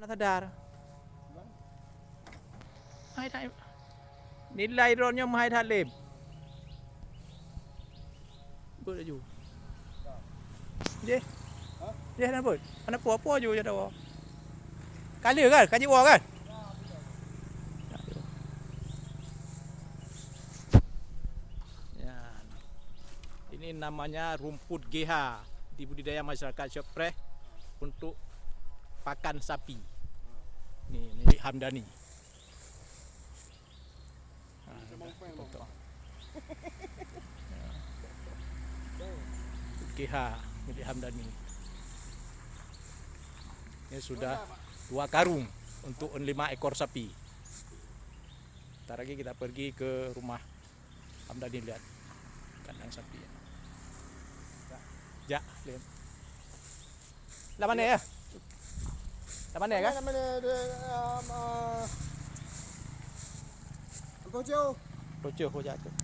sadar. Hai tak. Nilai dronnya mahal halim. Boleh ju. Je. Je nak buat. Mana apa je je dah. Kali kan? Kaji war kan? Ya. Ini namanya rumput GH di budidaya masyarakat Syopreh untuk pakan sapi. Ni milik Hamdani. GH milik Hamdani. Ini sudah 2 karung untuk 5 ekor sapi. Ntar lagi kita pergi ke rumah Hamdani lihat kandang sapi. Ya, lihat. Lah mana ya? Lah mana kan? Mana Bojau. Rojo ho jatuh.